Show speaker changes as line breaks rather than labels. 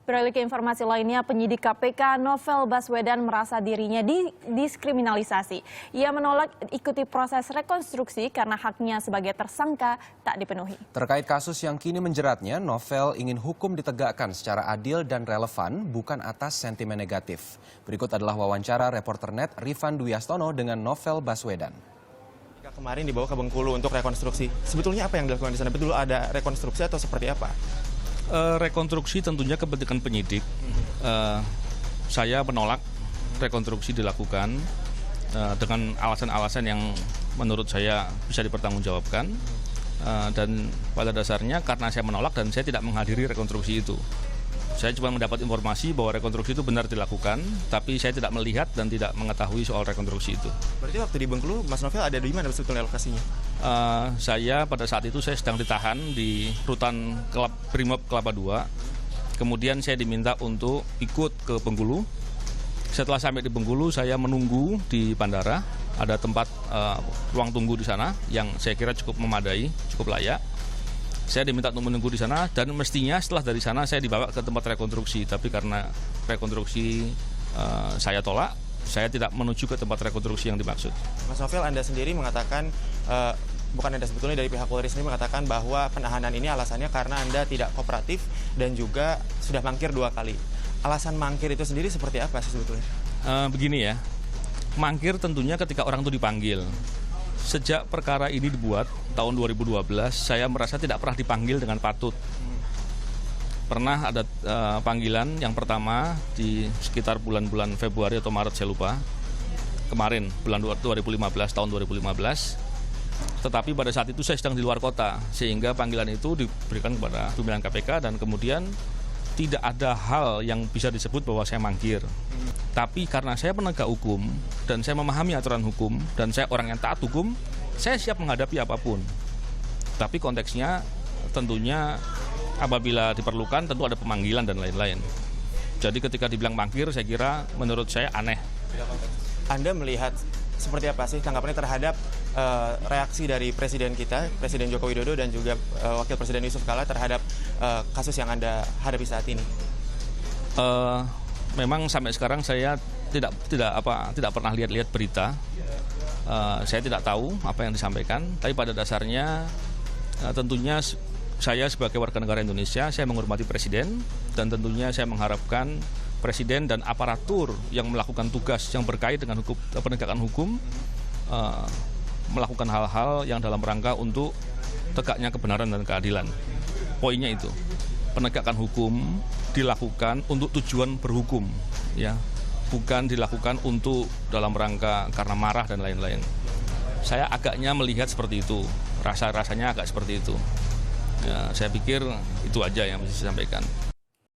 Beralih ke informasi lainnya, penyidik KPK Novel Baswedan merasa dirinya didiskriminalisasi. Ia menolak ikuti proses rekonstruksi karena haknya sebagai tersangka tak dipenuhi.
Terkait kasus yang kini menjeratnya, Novel ingin hukum ditegakkan secara adil dan relevan, bukan atas sentimen negatif. Berikut adalah wawancara reporter NET Rifan Dwi Astono dengan Novel Baswedan.
Kemarin dibawa ke Bengkulu untuk rekonstruksi. Sebetulnya apa yang dilakukan di sana? Betul ada rekonstruksi atau seperti apa?
Rekonstruksi tentunya kepentingan penyidik. Saya menolak rekonstruksi dilakukan dengan alasan-alasan yang menurut saya bisa dipertanggungjawabkan. Dan pada dasarnya karena saya menolak dan saya tidak menghadiri rekonstruksi itu. Saya cuma mendapat informasi bahwa rekonstruksi itu benar dilakukan, tapi saya tidak melihat dan tidak mengetahui soal rekonstruksi itu.
Berarti waktu di Bengkulu, Mas Novel ada di mana sebetulnya lokasinya?
Saya pada saat itu saya sedang ditahan di rutan Brimob Kelapa II. Kemudian saya diminta untuk ikut ke Bengkulu. Setelah sampai di Bengkulu, saya menunggu di bandara. Ada tempat ruang tunggu di sana yang saya kira cukup memadai, cukup layak. Saya diminta untuk menunggu di sana dan mestinya setelah dari sana saya dibawa ke tempat rekonstruksi. Tapi karena rekonstruksi saya tolak, saya tidak menuju ke tempat rekonstruksi yang dimaksud.
Mas Novel, Anda sendiri mengatakan, bukan Anda sebetulnya dari pihak Polri sendiri mengatakan bahwa penahanan ini alasannya karena Anda tidak kooperatif dan juga sudah mangkir 2 kali. Alasan mangkir itu sendiri seperti apa sih sebetulnya?
Begini ya, mangkir tentunya ketika orang itu dipanggil. Sejak perkara ini dibuat tahun 2012, saya merasa tidak pernah dipanggil dengan patut. Pernah ada panggilan yang pertama di sekitar bulan-bulan Februari atau Maret, saya lupa. Kemarin, bulan 2015, tahun 2015. Tetapi pada saat itu saya sedang di luar kota, sehingga panggilan itu diberikan kepada pimpinan KPK dan kemudian tidak ada hal yang bisa disebut bahwa saya mangkir. Tapi karena saya penegak hukum dan saya memahami aturan hukum dan saya orang yang taat hukum, saya siap menghadapi apapun. Tapi konteksnya tentunya apabila diperlukan tentu ada pemanggilan dan lain-lain. Jadi ketika dibilang mangkir, saya kira menurut saya aneh.
Anda melihat seperti apa sih tanggapannya terhadap reaksi dari Presiden kita, Presiden Joko Widodo dan juga Wakil Presiden Yusuf Kala terhadap kasus yang Anda hadapi saat ini?
Memang sampai sekarang saya tidak pernah lihat berita. Saya tidak tahu apa yang disampaikan, tapi pada dasarnya tentunya saya sebagai warga negara Indonesia, saya menghormati Presiden dan tentunya saya mengharapkan Presiden dan aparatur yang melakukan tugas yang berkait dengan penegakan hukum melakukan hal-hal yang dalam rangka untuk tegaknya kebenaran dan keadilan. Poinnya itu, penegakan hukum dilakukan untuk tujuan berhukum, ya, bukan dilakukan untuk dalam rangka karena marah dan lain-lain. Saya agaknya melihat seperti itu, rasanya agak seperti itu. Ya, saya pikir itu aja yang bisa saya sampaikan.